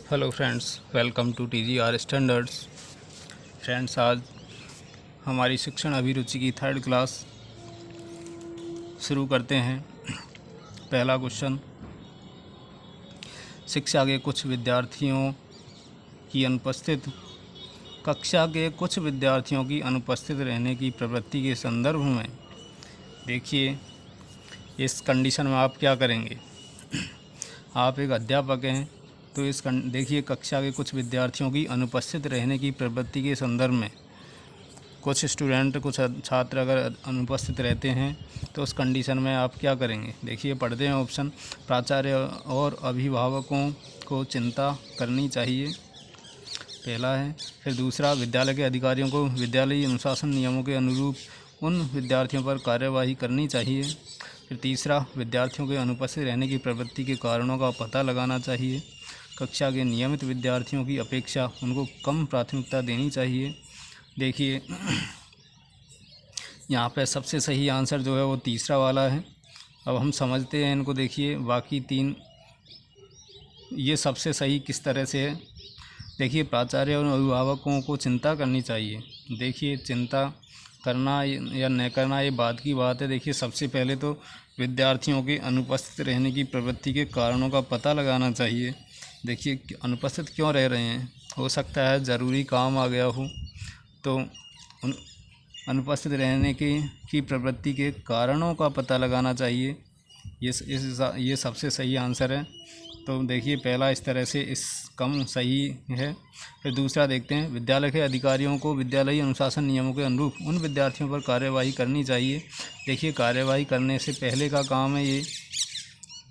Hello friends, welcome to TGR standards. Friends, आज हमारी शिक्षण अभिरुचि की 3rd क्लास शुरू करते हैं। पहला क्वेश्चन, शिक्षा के कुछ विद्यार्थियों की अनुपस्थित कक्षा के कुछ विद्यार्थियों की अनुपस्थित रहने की प्रवृत्ति के संदर्भ में देखिए इस कंडीशन में आप क्या करेंगे। आप एक अध्यापक हैं तो देखिए कक्षा के कुछ विद्यार्थियों की अनुपस्थित रहने की प्रवृत्ति के संदर्भ में कुछ छात्र अगर अनुपस्थित रहते हैं तो उस कंडीशन में आप क्या करेंगे। देखिए पढ़ते हैं ऑप्शन। प्राचार्य और अभिभावकों को चिंता करनी चाहिए, पहला है। फिर दूसरा, विद्यालय के अधिकारियों को विद्यालयीय अनुशासन नियमों के अनुरूप उन विद्यार्थियों पर कार्यवाही करनी चाहिए। फिर तीसरा, विद्यार्थियों के अनुपस्थित रहने की प्रवृत्ति के कारणों का पता लगाना चाहिए। कक्षा के नियमित विद्यार्थियों की अपेक्षा उनको कम प्राथमिकता देनी चाहिए। देखिए यहाँ पे सबसे सही आंसर जो है वो तीसरा वाला है। अब हम समझते हैं इनको। देखिए बाकी तीन ये सबसे सही किस तरह से है। देखिए प्राचार्य और अभिभावकों को चिंता करनी चाहिए। देखिए चिंता करना या न करना ये बात की बात है। देखिए सबसे पहले तो विद्यार्थियों के अनुपस्थित रहने की प्रवृत्ति के कारणों का पता लगाना चाहिए। देखिए अनुपस्थित क्यों रह रहे हैं, हो सकता है ज़रूरी काम आ गया हो, तो अनुपस्थित रहने की प्रवृत्ति के कारणों का पता लगाना चाहिए। ये सबसे सही आंसर है। तो देखिए पहला इस तरह से इस कम सही है। फिर दूसरा देखते हैं, विद्यालय के अधिकारियों को विद्यालयी अनुशासन नियमों के अनुरूप उन विद्यार्थियों पर कार्यवाही करनी चाहिए। देखिए कार्यवाही करने से पहले का काम है ये,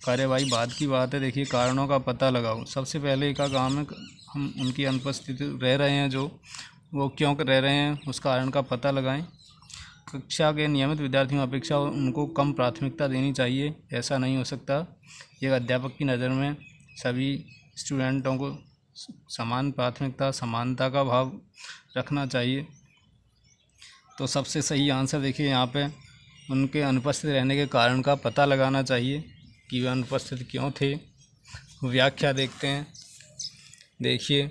कार्यवाही बाद की बात है। देखिए कारणों का पता लगाओ, सबसे पहले का काम है हम उनकी अनुपस्थिति रह रहे हैं जो वो क्यों रह रहे हैं उस कारण का पता लगाएं। कक्षा के नियमित विद्यार्थियों की अपेक्षा उनको कम प्राथमिकता देनी चाहिए, ऐसा नहीं हो सकता। एक अध्यापक की नज़र में सभी स्टूडेंटों को समान प्राथमिकता, समानता का भाव रखना चाहिए। तो सबसे सही आंसर देखिए यहाँ पे उनके अनुपस्थित रहने के कारण का पता लगाना चाहिए कि वे अनुपस्थित क्यों थे। व्याख्या देखते हैं। देखिए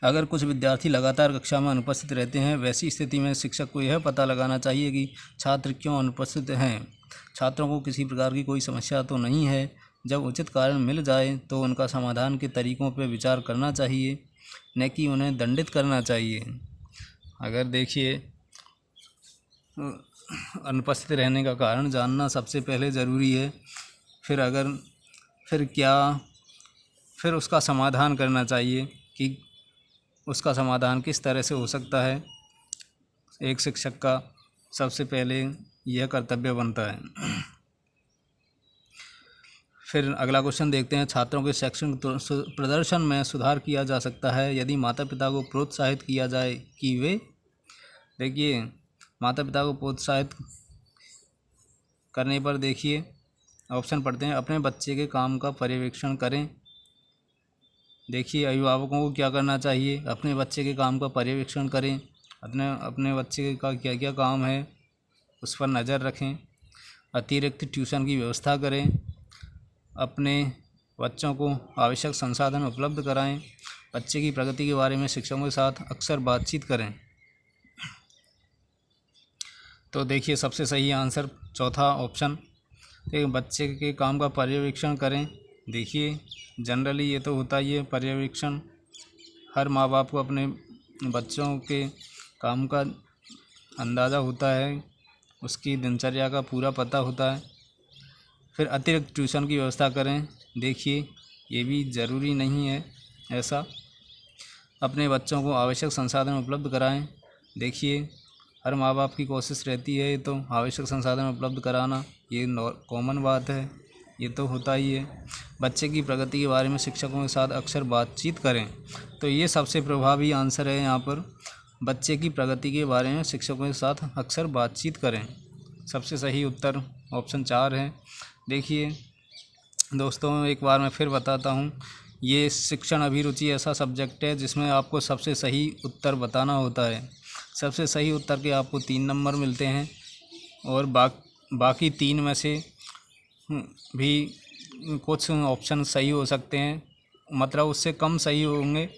अगर कुछ विद्यार्थी लगातार कक्षा में अनुपस्थित रहते हैं, वैसी स्थिति में शिक्षक को यह पता लगाना चाहिए कि छात्र क्यों अनुपस्थित हैं। छात्रों को किसी प्रकार की कोई समस्या तो नहीं है। जब उचित कारण मिल जाए तो उनका समाधान के तरीकों पर विचार करना चाहिए, न कि उन्हें दंडित करना चाहिए। अगर देखिए अनुपस्थित रहने का कारण जानना सबसे पहले ज़रूरी है। फिर उसका समाधान करना चाहिए कि उसका समाधान किस तरह से हो सकता है। एक शिक्षक का सबसे पहले यह कर्तव्य बनता है। फिर अगला क्वेश्चन देखते हैं, छात्रों के शैक्षणिक प्रदर्शन में सुधार किया जा सकता है यदि माता पिता को प्रोत्साहित किया जाए कि वे, देखिए माता पिता को प्रोत्साहित करने पर देखिए ऑप्शन पढ़ते हैं, अपने बच्चे के काम का पर्यवेक्षण करें। देखिए अभिभावकों को क्या करना चाहिए, अपने बच्चे के काम का पर्यवेक्षण करें, अपने बच्चे का क्या क्या काम है उस पर नज़र रखें, अतिरिक्त ट्यूशन की व्यवस्था करें, अपने बच्चों को आवश्यक संसाधन उपलब्ध कराएं, बच्चे की प्रगति के बारे में शिक्षकों के साथ अक्सर बातचीत करें। तो देखिए सबसे सही आंसर चौथा ऑप्शन, देखिए बच्चे के काम का पर्यवेक्षण करें। देखिए जनरली ये तो होता ही है पर्यवेक्षण, हर माँ बाप को अपने बच्चों के काम का अंदाज़ा होता है, उसकी दिनचर्या का पूरा पता होता है। फिर अतिरिक्त ट्यूशन की व्यवस्था करें। देखिए ये भी ज़रूरी नहीं है ऐसा, अपने बच्चों को आवश्यक संसाधन उपलब्ध कराएं। देखिए हर माँ बाप की कोशिश रहती है तो आवश्यक संसाधन उपलब्ध कराना, ये कॉमन बात है, ये तो होता ही है। बच्चे की प्रगति के बारे में शिक्षकों के साथ अक्सर बातचीत करें। तो ये सबसे प्रभावी आंसर है यहाँ पर, बच्चे की प्रगति के बारे में शिक्षकों के साथ अक्सर बातचीत करें। सबसे सही उत्तर ऑप्शन 4 है। देखिए दोस्तों एक बार मैं फिर बताता हूँ, ये शिक्षण अभिरुचि ऐसा सब्जेक्ट है जिसमें आपको सबसे सही उत्तर बताना होता है। सबसे सही उत्तर के आपको 3 नंबर मिलते हैं और बाकी 3 में से भी कुछ ऑप्शन सही हो सकते हैं, मतलब उससे कम सही होंगे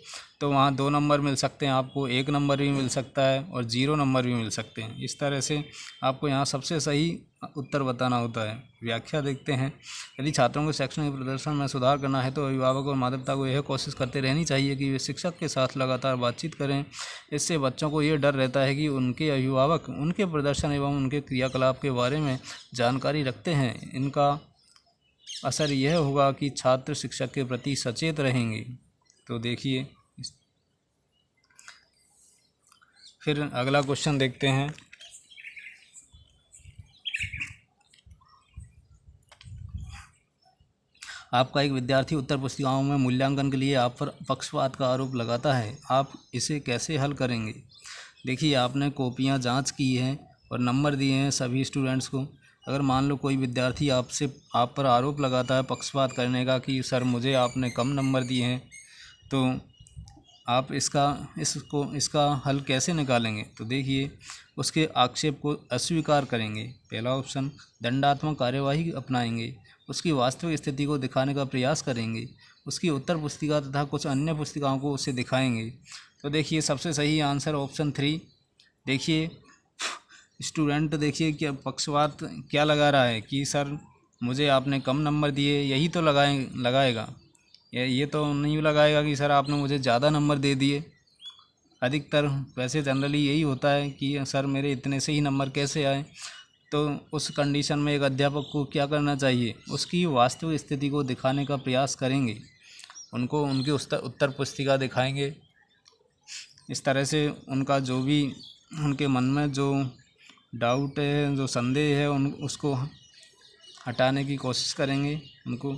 तो वहाँ 2 नंबर मिल सकते हैं आपको, 1 नंबर भी मिल सकता है और 0 नंबर भी मिल सकते हैं। इस तरह से आपको यहाँ सबसे सही उत्तर बताना होता है। व्याख्या देखते हैं। यदि छात्रों को शैक्षणिक प्रदर्शन में सुधार करना है तो अभिभावक और माता पिता को यह कोशिश करते रहनी चाहिए कि वे शिक्षक के साथ लगातार बातचीत करें। इससे बच्चों को ये डर रहता है कि उनके अभिभावक उनके प्रदर्शन एवं उनके क्रियाकलाप के बारे में जानकारी रखते हैं। इनका असर यह होगा कि छात्र शिक्षक के प्रति सचेत रहेंगे। तो देखिए, फिर अगला क्वेश्चन देखते हैं। आपका एक विद्यार्थी उत्तर पुस्तिकाओं में मूल्यांकन के लिए आप पर पक्षपात का आरोप लगाता है, आप इसे कैसे हल करेंगे? देखिए, आपने कॉपियां जांच की हैं और नंबर दिए हैं सभी स्टूडेंट्स को। अगर मान लो कोई विद्यार्थी आप पर आरोप लगाता है पक्षपात करने का कि सर मुझे आपने कम नंबर दिए हैं, तो आप इसका हल कैसे निकालेंगे? तो देखिए, उसके आक्षेप को अस्वीकार करेंगे, पहला ऑप्शन। दंडात्मक कार्यवाही अपनाएंगे, उसकी वास्तविक स्थिति को दिखाने का प्रयास करेंगे, उसकी उत्तर पुस्तिका तथा कुछ अन्य पुस्तिकाओं को उसे दिखाएंगे। तो देखिए, सबसे सही आंसर ऑप्शन 3। देखिए, स्टूडेंट देखिए क्या पक्षपात क्या लगा रहा है कि सर मुझे आपने कम नंबर दिए, यही तो लगाएगा। ये तो नहीं लगाएगा कि सर आपने मुझे ज़्यादा नंबर दे दिए। अधिकतर वैसे जनरली यही होता है कि सर मेरे इतने से ही नंबर कैसे आए। तो उस कंडीशन में एक अध्यापक को क्या करना चाहिए? उसकी वास्तविक स्थिति को दिखाने का प्रयास करेंगे, उनको उनकी उत्तर पुस्तिका दिखाएंगे। इस तरह से उनका जो भी उनके मन में जो डाउट है, जो संदेह है, उसको हटाने की कोशिश करेंगे उनको।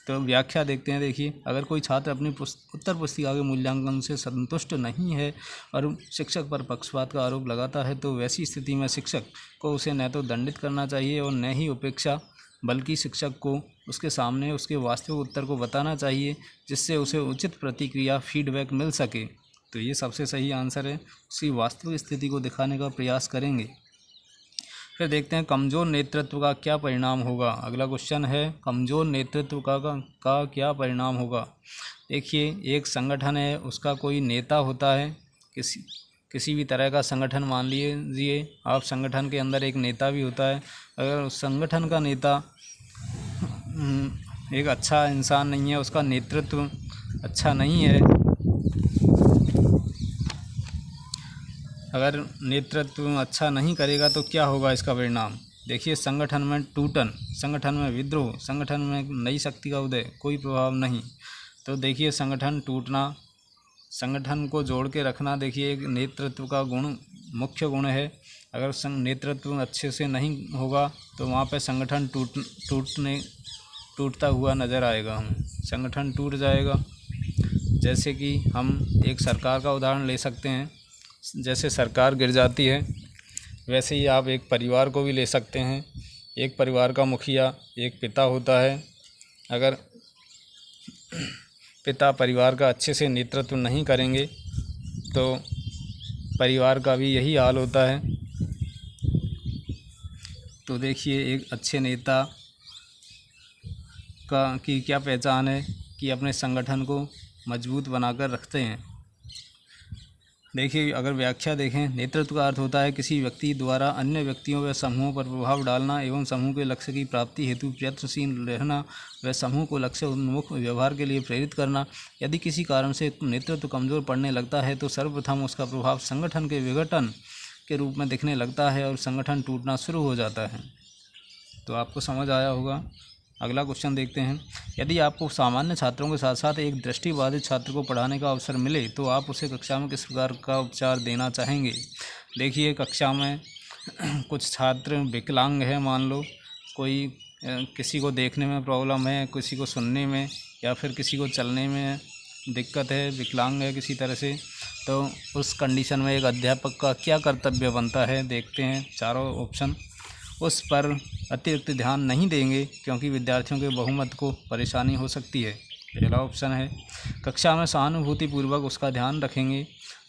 तो व्याख्या देखते हैं। देखिए, अगर कोई छात्र अपनी उत्तर पुस्तिका के मूल्यांकन से संतुष्ट नहीं है और शिक्षक पर पक्षपात का आरोप लगाता है तो वैसी स्थिति में शिक्षक को उसे न तो दंडित करना चाहिए और न ही उपेक्षा, बल्कि शिक्षक को उसके सामने उसके वास्तविक उत्तर को बताना चाहिए, जिससे उसे उचित प्रतिक्रिया फीडबैक मिल सके। तो ये सबसे सही आंसर है, उसकी वास्तविक स्थिति को दिखाने का प्रयास करेंगे। फिर देखते हैं कमज़ोर नेतृत्व का क्या परिणाम होगा। अगला क्वेश्चन है कमज़ोर नेतृत्व का क्या परिणाम होगा। देखिए, एक संगठन है, उसका कोई नेता होता है, किसी भी तरह का संगठन मान लीजिए आप, संगठन के अंदर एक नेता भी होता है। अगर उस संगठन का नेता एक अच्छा इंसान नहीं है, उसका नेतृत्व अच्छा नहीं है, अगर नेतृत्व अच्छा नहीं करेगा तो क्या होगा इसका परिणाम? देखिए, संगठन में टूटन, संगठन में विद्रोह, संगठन में नई शक्ति का उदय, कोई प्रभाव नहीं। तो देखिए, संगठन टूटना, संगठन को जोड़ के रखना, देखिए एक नेतृत्व का गुण, मुख्य गुण है। अगर नेतृत्व अच्छे से नहीं होगा तो वहाँ पे संगठन टूटता हुआ नज़र आएगा। हम संगठन टूट जाएगा। जैसे कि हम एक सरकार का उदाहरण ले सकते हैं। जैसे सरकार गिर जाती है, वैसे ही आप एक परिवार को भी ले सकते हैं। एक परिवार का मुखिया एक पिता होता है। अगर पिता परिवार का अच्छे से नेतृत्व नहीं करेंगे तो परिवार का भी यही हाल होता है। तो देखिए, एक अच्छे नेता की क्या पहचान है कि अपने संगठन को मजबूत बनाकर रखते हैं। देखिए, अगर व्याख्या देखें, नेतृत्व का अर्थ होता है किसी व्यक्ति द्वारा अन्य व्यक्तियों व समूहों पर प्रभाव डालना एवं समूह के लक्ष्य की प्राप्ति हेतु प्रयत्नशील रहना व समूह को लक्ष्य उन्मुख व्यवहार के लिए प्रेरित करना। यदि किसी कारण से नेतृत्व कमज़ोर पड़ने लगता है तो सर्वप्रथम उसका प्रभाव संगठन के विघटन के रूप में दिखने लगता है और संगठन टूटना शुरू हो जाता है। तो आपको समझ आया होगा। अगला क्वेश्चन देखते हैं। यदि आपको सामान्य छात्रों के साथ साथ एक दृष्टिबाधित छात्र को पढ़ाने का अवसर मिले तो आप उसे कक्षा में किस प्रकार का उपचार देना चाहेंगे? देखिए, कक्षा में कुछ छात्र विकलांग है, मान लो कोई किसी को देखने में प्रॉब्लम है, किसी को सुनने में, या फिर किसी को चलने में दिक्कत है, विकलांग है किसी तरह से, तो उस कंडीशन में एक अध्यापक का क्या कर्तव्य बनता है? देखते हैं चारों ऑप्शन। उस पर अतिरिक्त ध्यान नहीं देंगे क्योंकि विद्यार्थियों के बहुमत को परेशानी हो सकती है। पहला ऑप्शन है कक्षा में सहानुभूतिपूर्वक उसका ध्यान रखेंगे।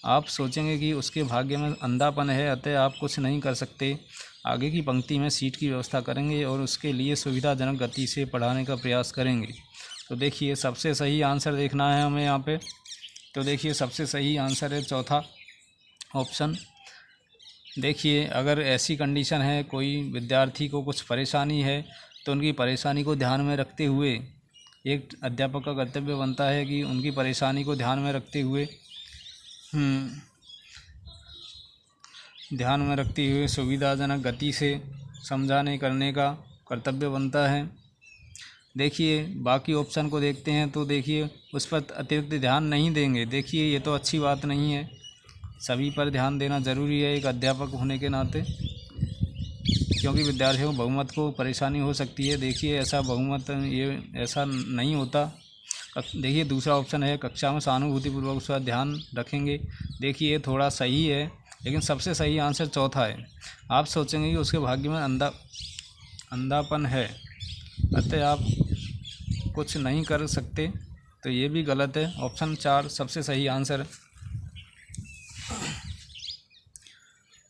आप सोचेंगे कि उसके भाग्य में अंधापन है, अतः आप कुछ नहीं कर सकते। आगे की पंक्ति में सीट की व्यवस्था करेंगे और उसके लिए सुविधाजनक गति से पढ़ाने का प्रयास करेंगे। तो देखिए सबसे सही आंसर देखना है हमें यहाँ पे। तो देखिए सबसे सही आंसर है चौथा ऑप्शन। देखिए अगर ऐसी कंडीशन है, कोई विद्यार्थी को कुछ परेशानी है, तो उनकी परेशानी को ध्यान में रखते हुए एक अध्यापक का कर्तव्य बनता है कि उनकी परेशानी को ध्यान में रखते हुए सुविधाजनक गति से समझाने करने का कर्तव्य बनता है। देखिए बाकी ऑप्शन को देखते हैं तो देखिए उस पर अतिरिक्त ध्यान नहीं देंगे। देखिए ये तो अच्छी बात नहीं है, सभी पर ध्यान देना ज़रूरी है एक अध्यापक होने के नाते, क्योंकि विद्यार्थियों को बहुमत को परेशानी हो सकती है। देखिए ऐसा बहुमत ये ऐसा नहीं होता। देखिए दूसरा ऑप्शन है कक्षा में सहानुभूतिपूर्वक उसका ध्यान रखेंगे। देखिए थोड़ा सही है, लेकिन सबसे सही आंसर चौथा है। आप सोचेंगे कि उसके भाग्य में अंधापन है, अतः आप कुछ नहीं कर सकते, तो ये भी गलत है। ऑप्शन 4 सबसे सही आंसर है।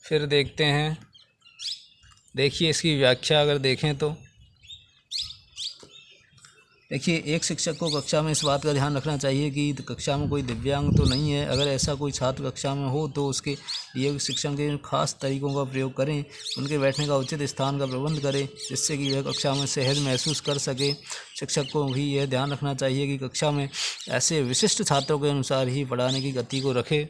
फिर देखते हैं, देखिए इसकी व्याख्या अगर देखें तो देखिए एक शिक्षक को कक्षा में इस बात का ध्यान रखना चाहिए कि कक्षा में कोई दिव्यांग तो नहीं है। अगर ऐसा कोई छात्र कक्षा में हो तो उसके लिए शिक्षण के खास तरीकों का प्रयोग करें, उनके बैठने का उचित स्थान का प्रबंध करें, जिससे कि वह कक्षा में सहज महसूस कर सके। शिक्षक को भी यह ध्यान रखना चाहिए कि कक्षा में ऐसे विशिष्ट छात्रों के अनुसार ही पढ़ाने की गति को रखे।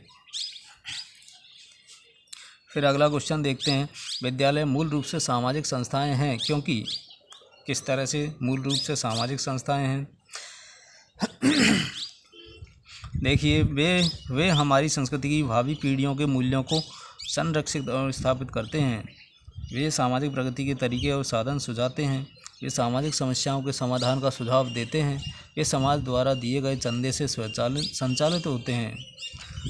फिर अगला क्वेश्चन देखते हैं, विद्यालय मूल रूप से सामाजिक संस्थाएं हैं क्योंकि किस तरह से मूल रूप से सामाजिक संस्थाएं हैं। देखिए वे हमारी संस्कृति की भावी पीढ़ियों के मूल्यों को संरक्षित और स्थापित करते हैं। वे सामाजिक प्रगति के तरीके और साधन सुझाते हैं। वे सामाजिक समस्याओं के समाधान का सुझाव देते हैं। वे समाज द्वारा दिए गए चंदे से संचालित होते हैं।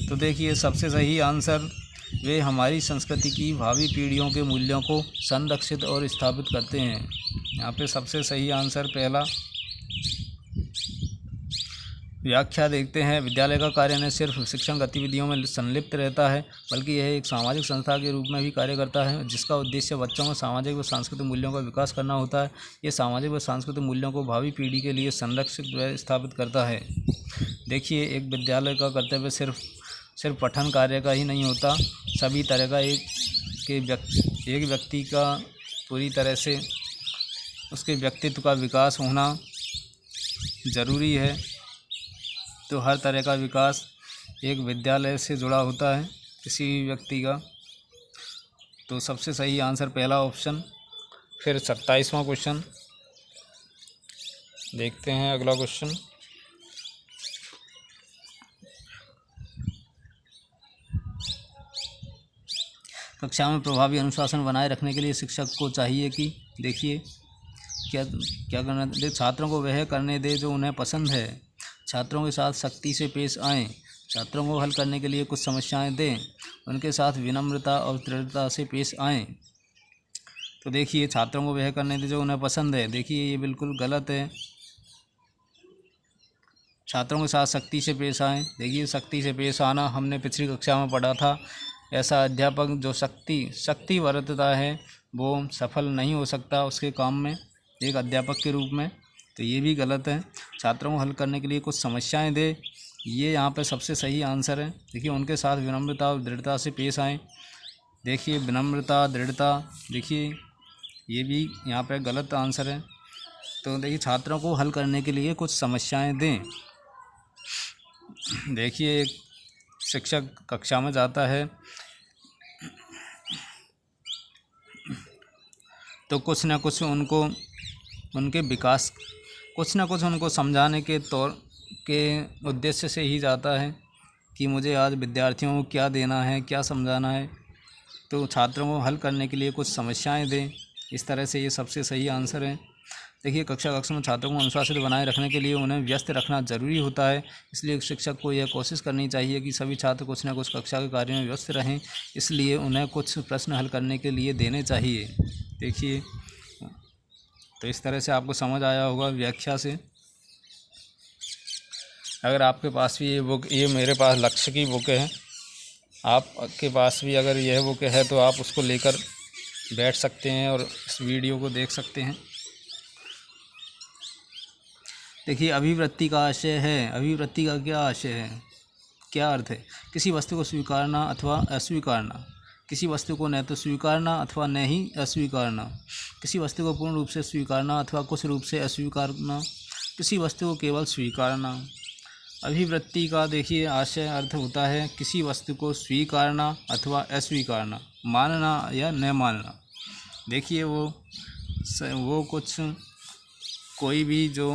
तो देखिए सबसे सही आंसर, वे हमारी संस्कृति की भावी पीढ़ियों के मूल्यों को संरक्षित और स्थापित करते हैं। यहाँ पे सबसे सही आंसर पहला। व्याख्या देखते हैं, विद्यालय का कार्य न सिर्फ शिक्षण गतिविधियों में संलिप्त रहता है, बल्कि यह एक सामाजिक संस्था के रूप में भी कार्य करता है, जिसका उद्देश्य बच्चों में सामाजिक व सांस्कृतिक मूल्यों का विकास करना होता है। ये सामाजिक व सांस्कृतिक मूल्यों को भावी पीढ़ी के लिए संरक्षित व स्थापित करता है। देखिए एक विद्यालय का कर्तव्य सिर्फ पठन कार्य का ही नहीं होता, सभी तरह का एक व्यक्ति का पूरी तरह से उसके व्यक्तित्व का विकास होना ज़रूरी है। तो हर तरह का विकास एक विद्यालय से जुड़ा होता है किसी भी व्यक्ति का। तो सबसे सही आंसर पहला ऑप्शन। फिर 27वां क्वेश्चन देखते हैं। अगला क्वेश्चन, कक्षा में प्रभावी अनुशासन बनाए रखने के लिए शिक्षक को चाहिए कि देखिए क्या करना दे, छात्रों को वह करने दे जो उन्हें पसंद है, छात्रों के साथ सख्ती से पेश आएँ, छात्रों को हल करने के लिए कुछ समस्याएं दें, उनके साथ विनम्रता और दृढ़ता से पेश आएँ। तो देखिए छात्रों को वह करने दे जो उन्हें पसंद है, देखिए ये बिल्कुल गलत है। छात्रों के साथ सख्ती से पेश आएँ, देखिए सख्ती से पेश आना हमने पिछली कक्षा में पढ़ा था। ऐसा अध्यापक जो सख्ती बरतता है वो सफल नहीं हो सकता उसके काम में एक अध्यापक के रूप में। तो ये भी गलत है। छात्रों को हल करने के लिए कुछ समस्याएं दे, ये यहाँ पे सबसे सही आंसर है। देखिए उनके साथ विनम्रता और दृढ़ता से पेश आएँ। देखिए विनम्रता दृढ़ता, देखिए ये भी यहाँ पे गलत आंसर है। तो देखिए छात्रों को हल करने के लिए कुछ समस्याएं दें। देखिए एक शिक्षक कक्षा में जाता है तो कुछ ना कुछ उनको उनके विकास कुछ ना कुछ उनको समझाने के तौर के उद्देश्य से ही जाता है कि मुझे आज विद्यार्थियों को क्या देना है, क्या समझाना है। तो छात्रों को हल करने के लिए कुछ समस्याएं दें, इस तरह से ये सबसे सही आंसर है। देखिए कक्षा में छात्रों को अनुशासित बनाए रखने के लिए उन्हें व्यस्त रखना ज़रूरी होता है, इसलिए शिक्षक को यह कोशिश करनी चाहिए कि सभी छात्र कुछ न कुछ कक्षा के कार्य में व्यस्त रहें, इसलिए उन्हें कुछ प्रश्न हल करने के लिए देने चाहिए। देखिए तो इस तरह से आपको समझ आया होगा व्याख्या से। अगर आपके पास भी ये बुक, ये मेरे पास लक्ष्य की बुक है, आपके पास भी अगर यह बुक है तो आप उसको लेकर बैठ सकते हैं और इस वीडियो को देख सकते हैं। देखिए, अभिवृत्ति का आशय है, अभिवृत्ति का क्या आशय है, क्या अर्थ है? किसी वस्तु को स्वीकारना अथवा अस्वीकारना, किसी वस्तु को न तो स्वीकारना अथवा न ही अस्वीकारना, किसी वस्तु को पूर्ण रूप से स्वीकारना अथवा कुछ रूप से अस्वीकारना, किसी वस्तु को केवल स्वीकारना। अभिवृत्ति का देखिए आशय अर्थ होता है किसी वस्तु को स्वीकारना अथवा अस्वीकारना, मानना या न मानना। देखिए वो कुछ कोई भी जो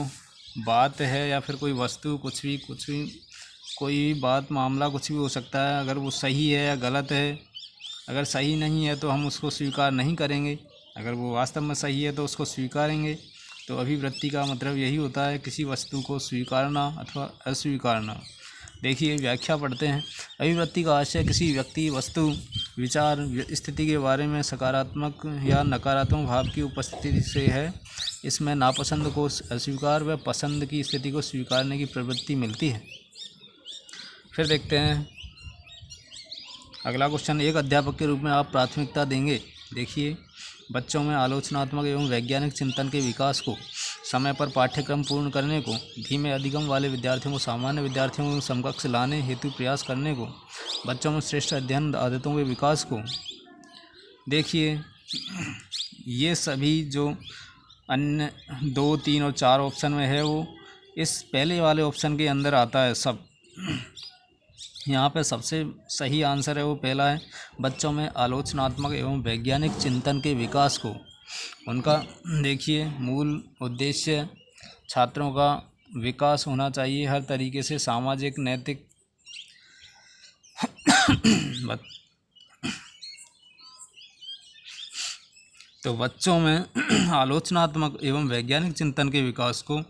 बात है या फिर कोई वस्तु कुछ भी कोई भी बात मामला कुछ भी हो सकता है। अगर वो सही है या गलत है, अगर सही नहीं है तो हम उसको स्वीकार नहीं करेंगे, अगर वो वास्तव में सही है तो उसको स्वीकारेंगे। तो अभिवृत्ति का मतलब यही होता है किसी वस्तु को स्वीकारना अथवा अस्वीकारना। देखिए व्याख्या पढ़ते हैं। अभिवृत्ति का आशय किसी व्यक्ति, वस्तु, विचार, स्थिति के बारे में सकारात्मक या नकारात्मक भाव की उपस्थिति से है। इसमें नापसंद को अस्वीकार व पसंद की स्थिति को स्वीकारने की प्रवृत्ति मिलती है। फिर देखते हैं अगला क्वेश्चन, एक अध्यापक के रूप में आप प्राथमिकता देंगे। देखिए, बच्चों में आलोचनात्मक एवं वैज्ञानिक चिंतन के विकास को, समय पर पाठ्यक्रम पूर्ण करने को, धीमे अधिगम वाले विद्यार्थियों को सामान्य विद्यार्थियों को समकक्ष लाने हेतु प्रयास करने को, बच्चों में श्रेष्ठ अध्ययन आदतों के विकास को। देखिए, ये सभी जो अन्य 2, 3 और 4 ऑप्शन में है वो इस पहले वाले ऑप्शन के अंदर आता है सब। यहाँ पे सबसे सही आंसर है वो पहला है, बच्चों में आलोचनात्मक एवं वैज्ञानिक चिंतन के विकास को। उनका देखिए मूल उद्देश्य छात्रों का विकास होना चाहिए हर तरीके से, सामाजिक, नैतिक। तो बच्चों में आलोचनात्मक एवं वैज्ञानिक चिंतन के विकास को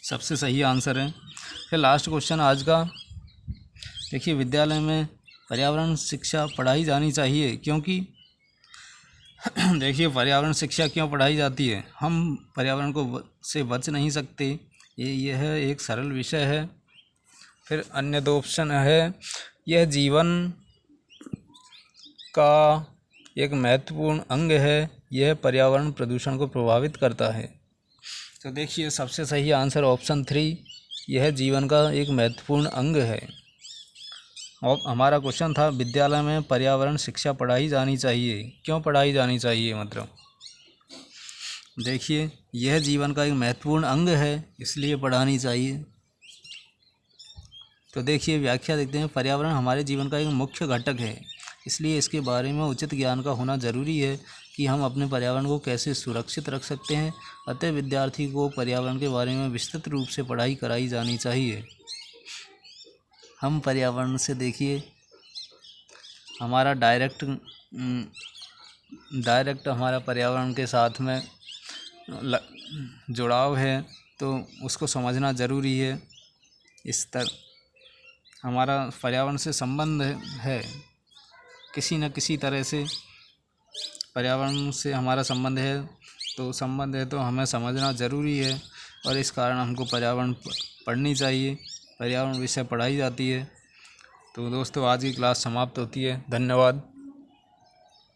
सबसे सही आंसर है। फिर लास्ट क्वेश्चन आज का, देखिए, विद्यालय में पर्यावरण शिक्षा पढ़ाई जानी चाहिए क्योंकि देखिए, पर्यावरण शिक्षा क्यों पढ़ाई जाती है? हम पर्यावरण को से बच नहीं सकते, यह एक सरल विषय है। फिर अन्य 2 ऑप्शन है, यह जीवन का एक महत्वपूर्ण अंग है, यह पर्यावरण प्रदूषण को प्रभावित करता है। तो देखिए, सबसे सही आंसर ऑप्शन 3, यह जीवन का एक महत्वपूर्ण अंग है। और हमारा क्वेश्चन था विद्यालय में पर्यावरण शिक्षा पढ़ाई जानी चाहिए, क्यों पढ़ाई जानी चाहिए? मतलब देखिए, यह जीवन का एक महत्वपूर्ण अंग है इसलिए पढ़ानी चाहिए। तो देखिए व्याख्या देखते हैं, पर्यावरण हमारे जीवन का एक मुख्य घटक है, इसलिए इसके बारे में उचित ज्ञान का होना जरूरी है कि हम अपने पर्यावरण को कैसे सुरक्षित रख सकते हैं। अतः विद्यार्थी को पर्यावरण के बारे में विस्तृत रूप से पढ़ाई कराई जानी चाहिए। हम पर्यावरण से देखिए हमारा डायरेक्ट हमारा पर्यावरण के साथ में जुड़ाव है, तो उसको समझना ज़रूरी है। इस तरह हमारा पर्यावरण से संबंध है, किसी न किसी तरह से पर्यावरण से हमारा संबंध है, तो हमें समझना ज़रूरी है और इस कारण हमको पर्यावरण पढ़नी चाहिए, पर्यावरण विषय पढ़ाई जाती है। तो दोस्तों, आज की क्लास समाप्त होती है। धन्यवाद।